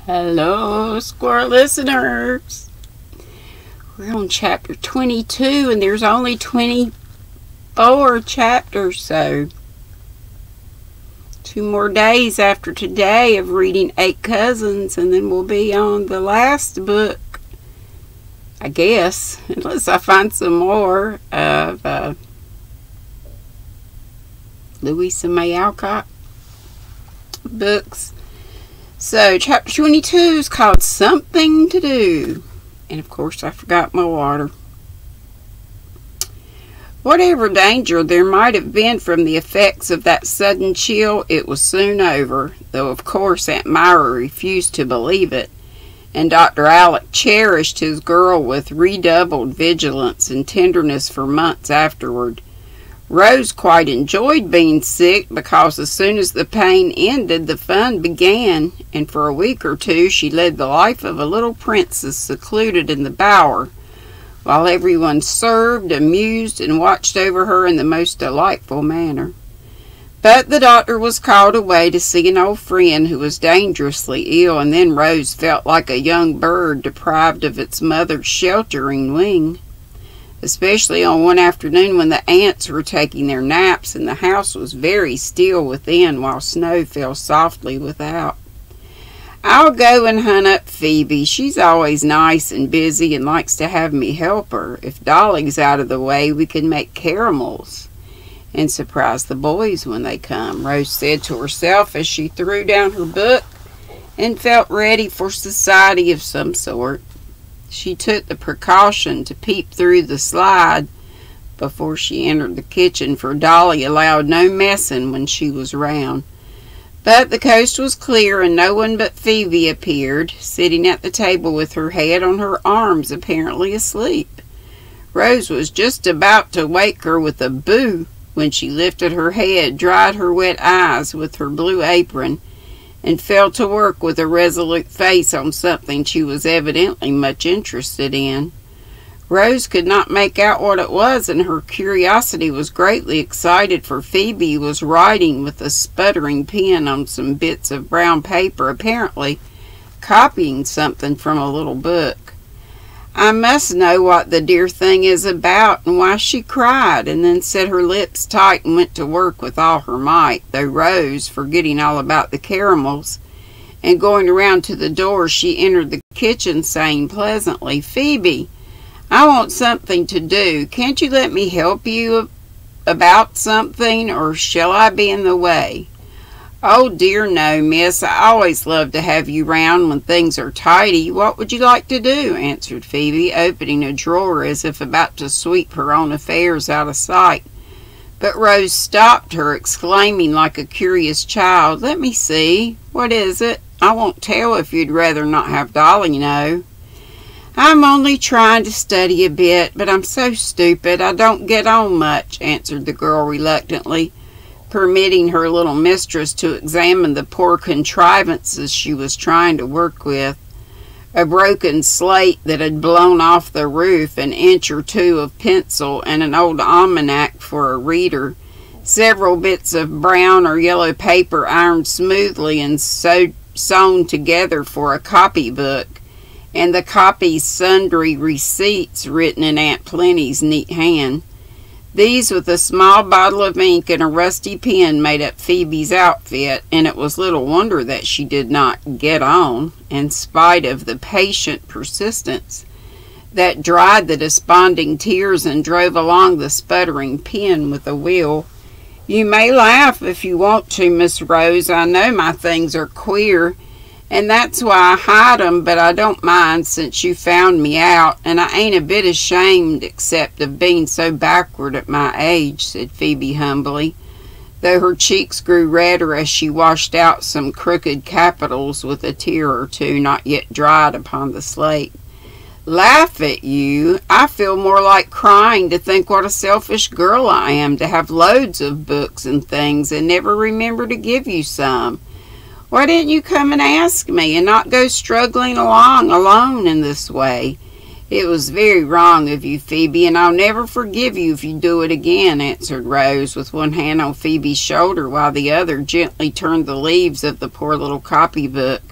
Hello, Squirrel listeners. We're on chapter 22, and there's only 24 chapters, so 2 more days after today of reading 8 Cousins, and then we'll be on the last book, I guess, unless I find some more of Louisa May Alcott books. So, chapter 22 is called Something to Do. And, of course, I forgot my water. Whatever danger there might have been from the effects of that sudden chill, it was soon over, though, of course, Aunt Myra refused to believe it, and Dr. Alec cherished his girl with redoubled vigilance and tenderness for months afterward. Rose quite enjoyed being sick because as soon as the pain ended, the fun began, and for a week or two she led the life of a little princess secluded in the bower, while everyone served, amused, and watched over her in the most delightful manner. But the doctor was called away to see an old friend who was dangerously ill, and then Rose felt like a young bird deprived of its mother's sheltering wing. Especially on one afternoon when the ants were taking their naps and the house was very still within while snow fell softly without. "I'll go and hunt up Phoebe. She's always nice and busy and likes to have me help her. If Dolly's out of the way, we can make caramels and surprise the boys when they come," Rose said to herself as she threw down her book and felt ready for society of some sort. She took the precaution to peep through the slide before she entered the kitchen, for Dolly allowed no messing when she was round. But the coast was clear, and no one but Phoebe appeared, sitting at the table with her head on her arms, apparently asleep. Rose was just about to wake her with a boo when she lifted her head, dried her wet eyes with her blue apron, and fell to work with a resolute face on something she was evidently much interested in. Rose could not make out what it was, and her curiosity was greatly excited, for Phoebe was writing with a sputtering pen on some bits of brown paper, apparently copying something from a little book. "I must know what the dear thing is about and why she cried," and then set her lips tight and went to work with all her might, though Rose, forgetting all about the caramels and going around to the door, she entered the kitchen saying pleasantly, "Phoebe, I want something to do. Can't you let me help you about something, or shall I be in the way?" "Oh dear no, miss. I always love to have you round when things are tidy. What would you like to do?" answered Phoebe, opening a drawer as if about to sweep her own affairs out of sight. But Rose stopped her, exclaiming like a curious child, "Let me see. What is it? I won't tell if you'd rather not have Dolly know." "I'm only trying to study a bit, but I'm so stupid I don't get on much," answered the girl reluctantly, permitting her little mistress to examine the poor contrivances she was trying to work with. A broken slate that had blown off the roof, an inch or two of pencil, and an old almanac for a reader, several bits of brown or yellow paper ironed smoothly and sewn together for a copybook, and the copy's sundry receipts written in Aunt Plenty's neat hand. These, with a small bottle of ink and a rusty pen, made up Phoebe's outfit, and it was little wonder that she did not get on, in spite of the patient persistence that dried the desponding tears and drove along the sputtering pen with a will. "You may laugh if you want to, Miss Rose. I know my things are queer, and that's why I hide 'em, but I don't mind since you found me out, and I ain't a bit ashamed except of being so backward at my age," said Phoebe humbly, though her cheeks grew redder as she washed out some crooked capitals with a tear or two not yet dried upon the slate. "Laugh at you? I feel more like crying to think what a selfish girl I am to have loads of books and things and never remember to give you some. Why didn't you come and ask me, and not go struggling along alone in this way? It was very wrong of you, Phoebe, and I'll never forgive you if you do it again," answered Rose, with one hand on Phoebe's shoulder while the other gently turned the leaves of the poor little copybook.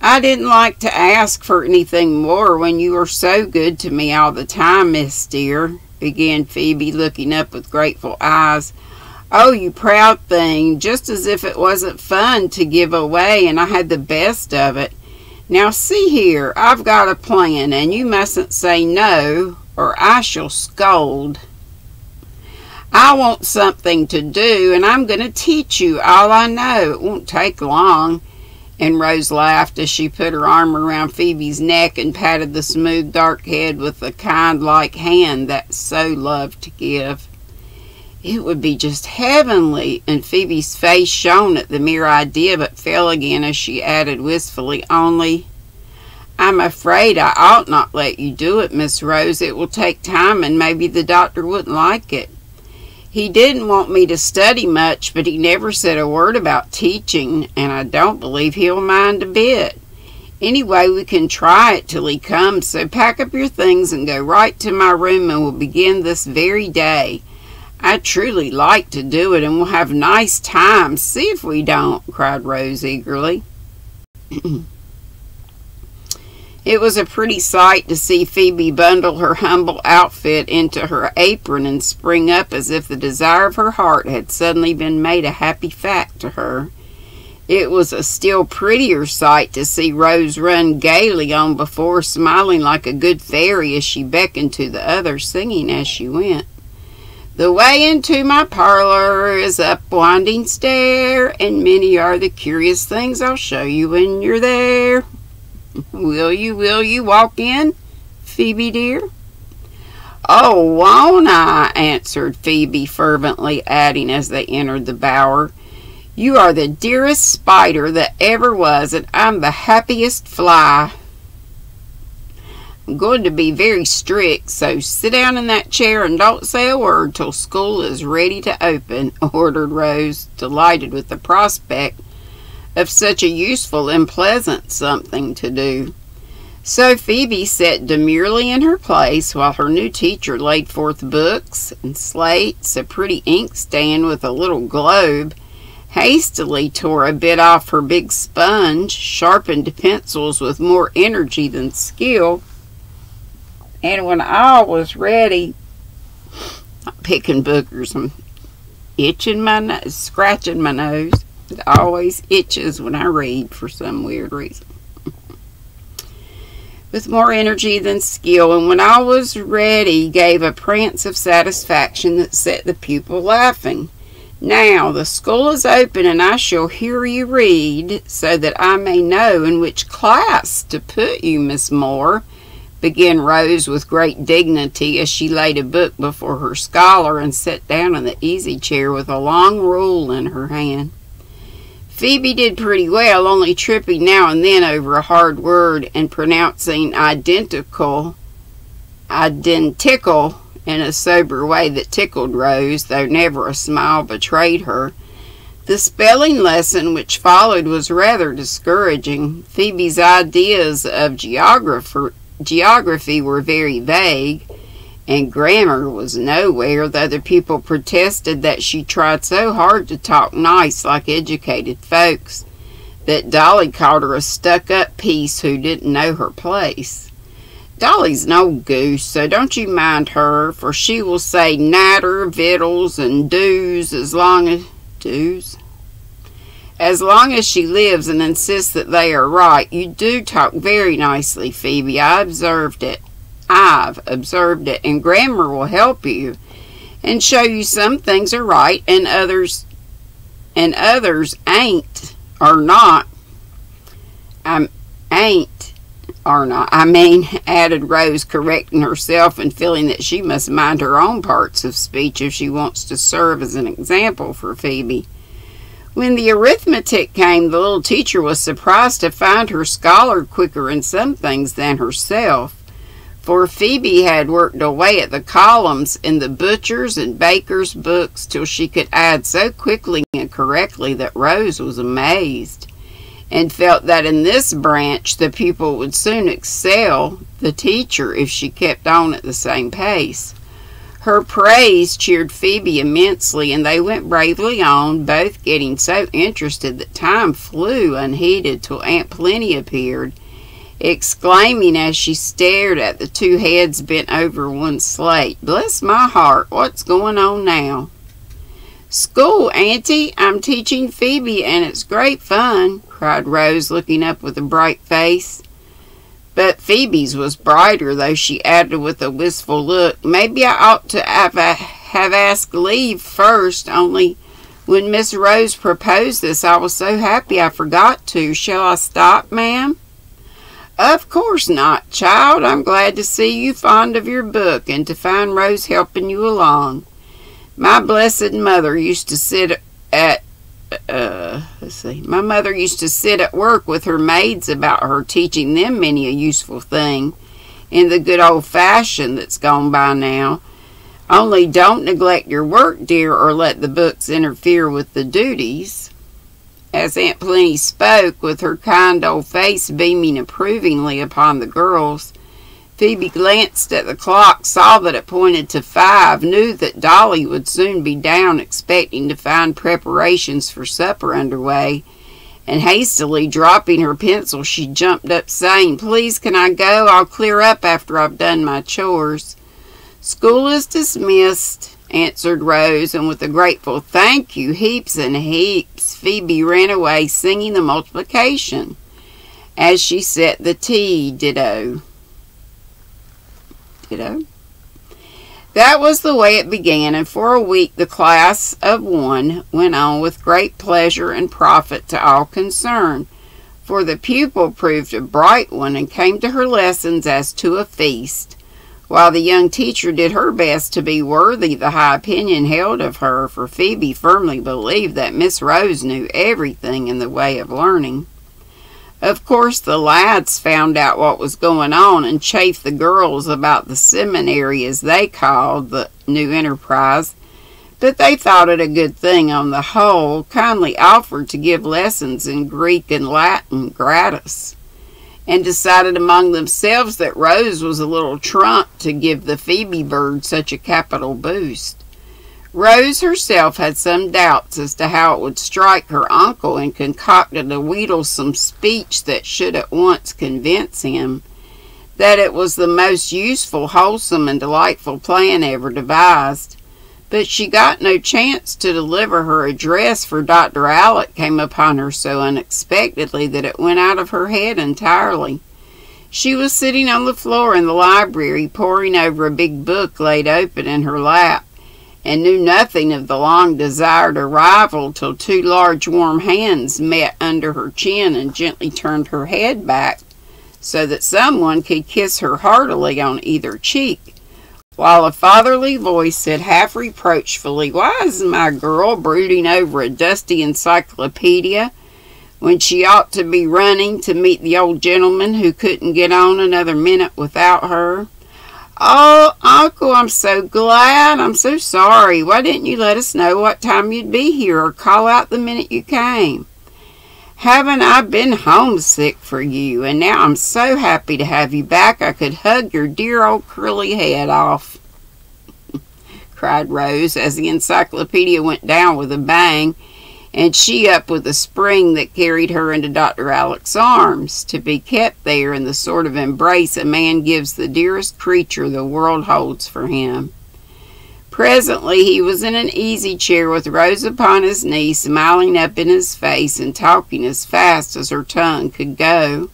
I didn't like to ask for anything more when you were so good to me all the time, Miss dear, began Phoebe, looking up with grateful eyes. Oh, you proud thing, just as if it wasn't fun to give away and I had the best of it. Now see here, I've got a plan, and you mustn't say no, or I shall scold. I want something to do, and I'm going to teach you all I know. It won't take long. And Rose laughed as she put her arm around Phoebe's neck and patted the smooth dark head with the kind-like hand that so loved to give. It would be just heavenly, and Phoebe's face shone at the mere idea, but fell again as she added wistfully, only, I'm afraid I ought not let you do it, Miss Rose. It will take time, and maybe the doctor wouldn't like it. He didn't want me to study much, but he never said a word about teaching, and I don't believe he'll mind a bit. Anyway, we can try it till he comes, so pack up your things and go right to my room, and we'll begin this very day. I'd truly like to do it, and we'll have nice times. See if we don't, cried Rose eagerly. It was a pretty sight to see Phoebe bundle her humble outfit into her apron and spring up as if the desire of her heart had suddenly been made a happy fact to her. It was a still prettier sight to see Rose run gaily on before, smiling like a good fairy as she beckoned to the others, singing as she went. The way into my parlor is up winding stair, and many are the curious things I'll show you when you're there. Will you walk in, Phoebe dear? Oh, won't I? Answered Phoebe fervently, adding as they entered the bower, you are the dearest spider that ever was, and I'm the happiest fly. I'm going to be very strict, so sit down in that chair and don't say a word till school is ready to open, ordered Rose, delighted with the prospect of such a useful and pleasant something to do. So Phoebe sat demurely in her place while her new teacher laid forth books and slates, a pretty inkstand with a little globe, hastily tore a bit off her big sponge, sharpened pencils with more energy than skill, and when all was ready, I'm picking boogers, I'm itching my nose, scratching my nose. It always itches when I read for some weird reason. With more energy than skill, and when I was ready, gave a prance of satisfaction that set the pupil laughing. Now the school is open, and I shall hear you read, so that I may know in which class to put you, Miss Moore, began Rose with great dignity as she laid a book before her scholar and sat down in the easy chair with a long rule in her hand. Phoebe did pretty well, only tripping now and then over a hard word and pronouncing identical in a sober way that tickled Rose, though never a smile betrayed her. The spelling lesson which followed was rather discouraging. Phoebe's ideas of geography were very vague, and grammar was nowhere, though the people protested that she tried so hard to talk nice like educated folks that Dolly called her a stuck-up piece who didn't know her place. Dolly's no goose, so don't you mind her, for she will say natter, victuals, and dues as long as she lives, and insists that they are right. You do talk very nicely, Phoebe. I've observed it, and grammar will help you and show you some things are right and others ain't or not. Added Rose, correcting herself and feeling that she must mind her own parts of speech if she wants to serve as an example for Phoebe. When the arithmetic came, the little teacher was surprised to find her scholar quicker in some things than herself, for Phoebe had worked away at the columns in the butcher's and baker's books till she could add so quickly and correctly that Rose was amazed, and felt that in this branch the pupil would soon excel the teacher if she kept on at the same pace. Her praise cheered Phoebe immensely, and they went bravely on, both getting so interested that time flew unheeded till Aunt Plenty appeared, exclaiming as she stared at the two heads bent over one slate, "Bless my heart, what's going on now?" "School, Auntie. I'm teaching Phoebe, and it's great fun," cried Rose, looking up with a bright face. But Phoebe's was brighter, though she added with a wistful look, "Maybe I ought to have asked leave first, only when Miss Rose proposed this I was so happy I forgot to. Shall I stop, ma'am?" "Of course not, child. I'm glad to see you fond of your book, and to find Rose helping you along. My blessed mother used to sit at My mother used to sit at work with her maids about her, teaching them many a useful thing in the good old fashion that's gone by now. Only don't neglect your work, dear, or let the books interfere with the duties." As Aunt Plenty spoke, with her kind old face beaming approvingly upon the girls, Phoebe glanced at the clock, saw that it pointed to 5, knew that Dolly would soon be down, expecting to find preparations for supper underway, and hastily dropping her pencil, she jumped up, saying, "Please, can I go? I'll clear up after I've done my chores." "School is dismissed," answered Rose, and with a grateful "Thank you, heaps and heaps," Phoebe ran away, singing the multiplication as she set the tea. Ditto. That was the way it began, and for a week the class of 1 went on with great pleasure and profit to all concerned, for the pupil proved a bright one and came to her lessons as to a feast, while the young teacher did her best to be worthy the high opinion held of her, for Phoebe firmly believed that Miss Rose knew everything in the way of learning. Of course, the lads found out what was going on and chaffed the girls about the seminary, as they called the new enterprise, but they thought it a good thing on the whole, kindly offered to give lessons in Greek and Latin gratis, and decided among themselves that Rose was a little trump to give the Phoebe bird such a capital boost. Rose herself had some doubts as to how it would strike her uncle, and concocted a wheedlesome speech that should at once convince him that it was the most useful, wholesome, and delightful plan ever devised. But she got no chance to deliver her address, for Dr. Alec came upon her so unexpectedly that it went out of her head entirely. She was sitting on the floor in the library, poring over a big book laid open in her lap, and knew nothing of the long-desired arrival till 2 large warm hands met under her chin and gently turned her head back so that someone could kiss her heartily on either cheek, while a fatherly voice said half reproachfully, "Why is my girl brooding over a dusty encyclopedia when she ought to be running to meet the old gentleman who couldn't get on another minute without her?" "Oh, Uncle, I'm so glad. I'm so sorry. Why didn't you let us know what time you'd be here, or call out the minute you came? Haven't I been homesick for you? And now I'm so happy to have you back I could hug your dear old curly head off," cried Rose, as the encyclopedia went down with a bang, and she up with a spring that carried her into Dr. Alec's arms, to be kept there in the sort of embrace a man gives the dearest creature the world holds for him. Presently he was in an easy chair with Rose upon his knee, smiling up in his face and talking as fast as her tongue could go,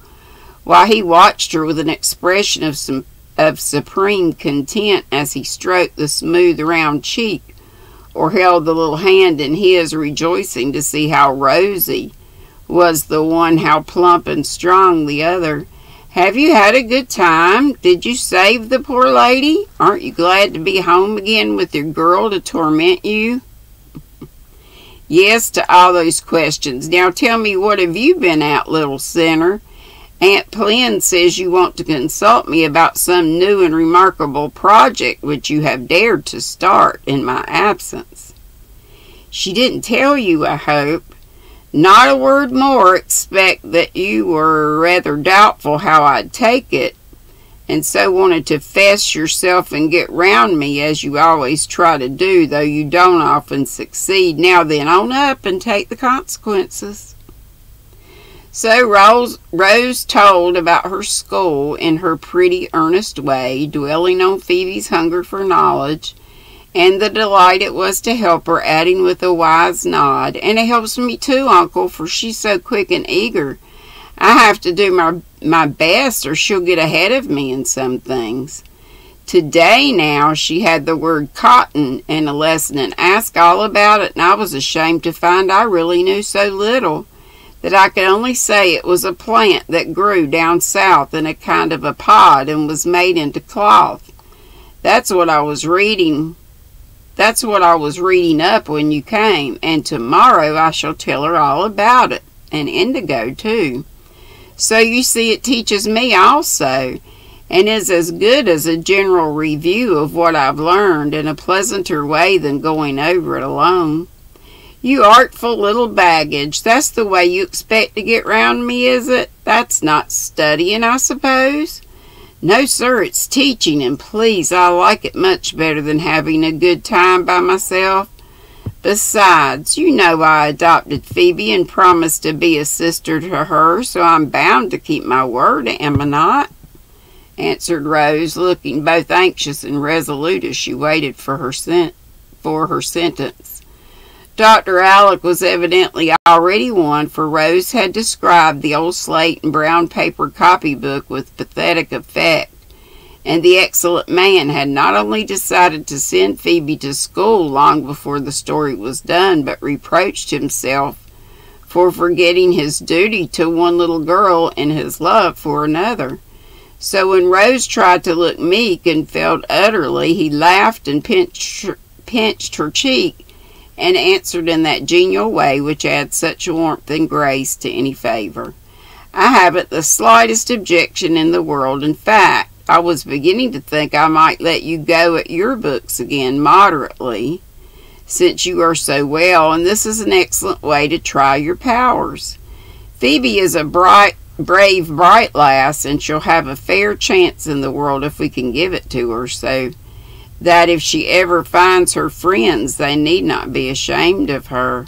while he watched her with an expression of supreme content as he stroked the smooth round cheek, or held the little hand in his, rejoicing to see how rosy was the one, how plump and strong the other. "Have you had a good time? Did you save the poor lady? Aren't you glad to be home again with your girl to torment you?" "Yes, to all those questions. Now tell me, what have you been at, little sinner? Aunt Plen says you want to consult me about some new and remarkable project which you have dared to start in my absence." "She didn't tell you, I hope?" "Not a word more, except that you were rather doubtful how I'd take it, and so wanted to fess yourself and get round me, as you always try to do, though you don't often succeed. Now then, own up and take the consequences." So Rose told about her school in her pretty, earnest way, dwelling on Phoebe's hunger for knowledge, and the delight it was to help her, adding with a wise nod, "And it helps me too, Uncle, for she's so quick and eager. I have to do my best or she'll get ahead of me in some things." Today now she had the word cotton in a lesson and asked all about it, and I was ashamed to find I really knew so little that I could only say it was a plant that grew down south in a kind of a pod and was made into cloth. That's what I was reading up when you came, and tomorrow I shall tell her all about it, and indigo too. So you see, it teaches me also, and is as good as a general review of what I've learned, in a pleasanter way than going over it alone. You artful little baggage, that's the way you expect to get round me, is it? That's not studying, I suppose? No, sir, it's teaching, and please, I like it much better than having a good time by myself. Besides, you know I adopted Phoebe and promised to be a sister to her, so I'm bound to keep my word, am I not?" answered Rose, looking both anxious and resolute as she waited for her sentence. Dr. Alec was evidently already won, for Rose had described the old slate and brown paper copybook with pathetic effect, and the excellent man had not only decided to send Phoebe to school long before the story was done, but reproached himself for forgetting his duty to one little girl and his love for another. So when Rose tried to look meek and failed utterly, he laughed and pinched her cheek, and answered in that genial way which adds such warmth and grace to any favor. "I haven't the slightest objection in the world. In fact, I was beginning to think I might let you go at your books again moderately, since you are so well, and this is an excellent way to try your powers. Phoebe is a brave, bright lass, and she'll have a fair chance in the world if we can give it to her, so that if she ever finds her friends, they need not be ashamed of her."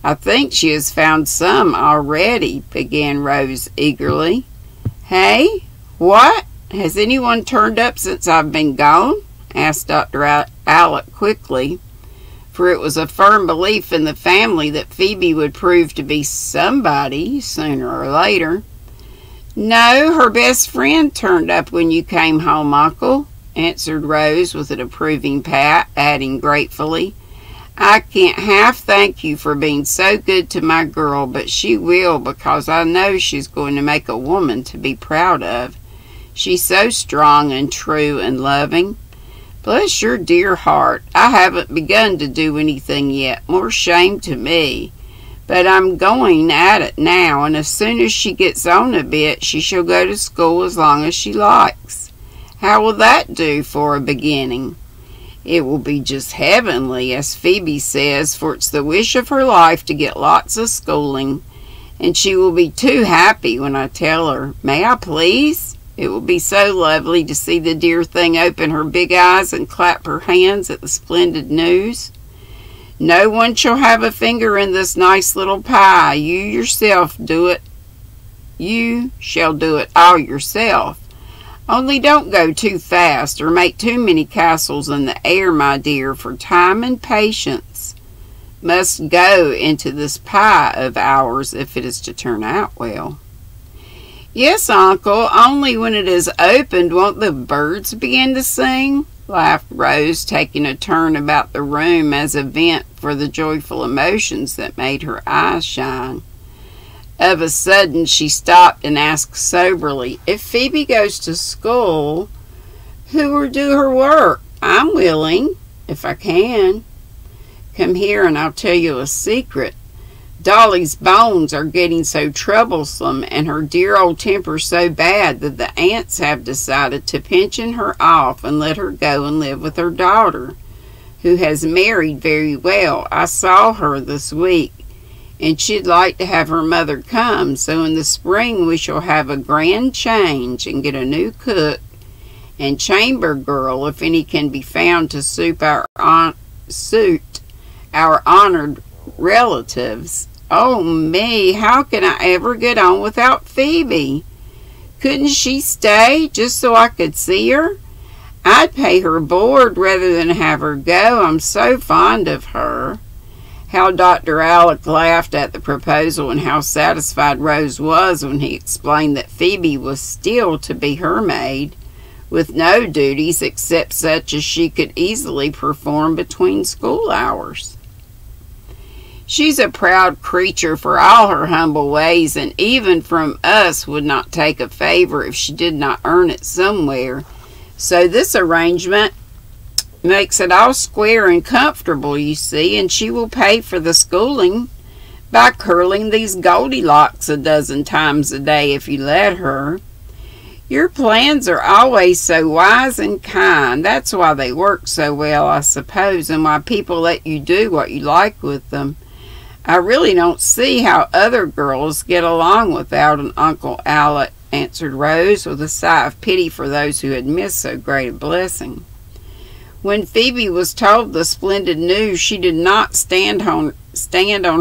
"I think she has found some already," began Rose eagerly. "Hey? What? Has anyone turned up since I've been gone?" asked Dr. Alec quickly, for it was a firm belief in the family that Phoebe would prove to be somebody sooner or later. "No, her best friend turned up when you came home, Uncle," answered Rose with an approving pat, adding gratefully, "I can't half thank you for being so good to my girl, but she will, because I know she's going to make a woman to be proud of. She's so strong and true and loving. Bless your dear heart, I haven't begun to do anything yet, more shame to me, but I'm going at it now, and as soon as she gets on a bit, she shall go to school as long as she likes. How will that do for a beginning?" "It will be just heavenly, as Phoebe says, for it's the wish of her life to get lots of schooling, and she will be too happy when I tell her. May I please? It will be so lovely to see the dear thing open her big eyes and clap her hands at the splendid news. No one shall have a finger in this nice little pie. You yourself do it. You shall do it all yourself. Only don't go too fast or make too many castles in the air, my dear, for time and patience must go into this pie of ours if it is to turn out well." "Yes, Uncle, only when it is opened won't the birds begin to sing?" laughed Rose, taking a turn about the room as a vent for the joyful emotions that made her eyes shine. Of a sudden she stopped and asked soberly, "If Phoebe goes to school, who will do her work? I'm willing, if I can. Come here and I'll tell you a secret. Dolly's bones are getting so troublesome and her dear old temper so bad that the aunts have decided to pension her off and let her go and live with her daughter, who has married very well. I saw her this week, and she'd like to have her mother come, so in the spring we shall have a grand change and get a new cook and chamber girl, if any can be found to suit our honored relatives. Oh me, how can I ever get on without Phoebe? Couldn't she stay just so I could see her? I'd pay her board rather than have her go. I'm so fond of her. How Dr. Alec laughed at the proposal, and how satisfied Rose was when he explained that Phoebe was still to be her maid, with no duties except such as she could easily perform between school hours. She's a proud creature for all her humble ways, and even from us would not take a favor if she did not earn it somewhere. So this arrangement makes it all square and comfortable, you see, and she will pay for the schooling by curling these Goldilocks a dozen times a day if you let her. Your plans are always so wise and kind. That's why they work so well, I suppose, and why people let you do what you like with them. I really don't see how other girls get along without an Uncle Alec, answered Rose, with a sigh of pity for those who had missed so great a blessing. When Phoebe was told the splendid news, she did not stand on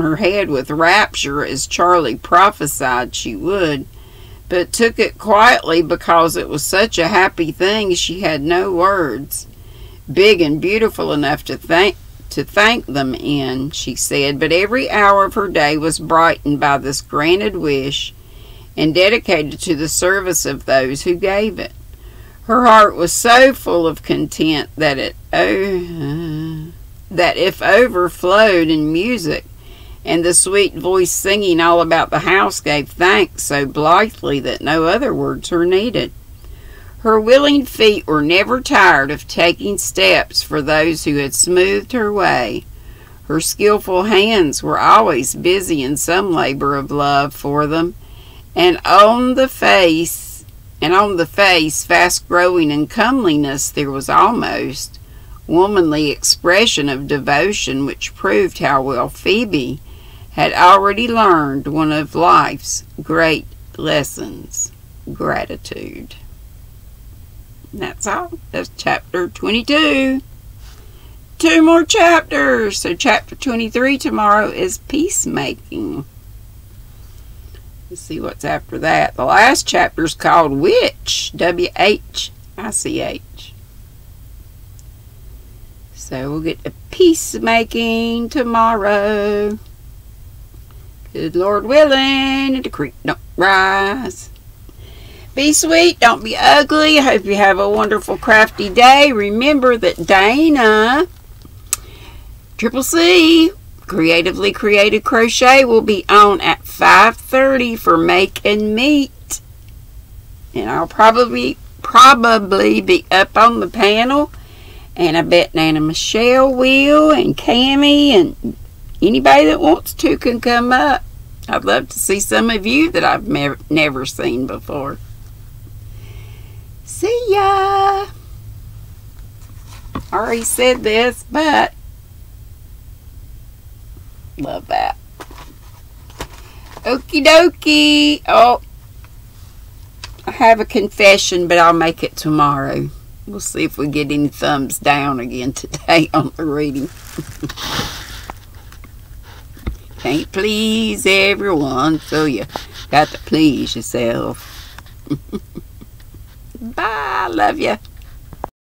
her head with rapture as Charlie prophesied she would, but took it quietly because it was such a happy thing she had no words big and beautiful enough to thank them in, she said, but every hour of her day was brightened by this granted wish and dedicated to the service of those who gave it. Her heart was so full of content that if overflowed in music, and the sweet voice singing all about the house gave thanks so blithely that no other words were needed. Her willing feet were never tired of taking steps for those who had smoothed her way. Her skillful hands were always busy in some labor of love for them, and on the face, fast growing in comeliness, there was almost womanly expression of devotion which proved how well Phoebe had already learned one of life's great lessons, gratitude. And that's all. That's chapter 22. 2 more chapters. So chapter 23 tomorrow is peacemaking. Let's see what's after that. The last chapter is called Witch. W-H-I-C-H. So we'll get to peacemaking tomorrow. Good Lord willing, and the creek don't rise. Be sweet, don't be ugly. I hope you have a wonderful crafty day. Remember that Dana, Triple C, Creatively Created Crochet, will be on at 5:30 for Make and Meet. And I'll probably be up on the panel. And I bet Nana Michelle will, and Cammie, and anybody that wants to can come up. I'd love to see some of you that I've never seen before. See ya! I already said this, but love that. Okie dokie. Oh, I have a confession, but I'll make it tomorrow. We'll see if we get any thumbs down again today on the reading. Can't please everyone, so you got to please yourself. Bye. Love ya.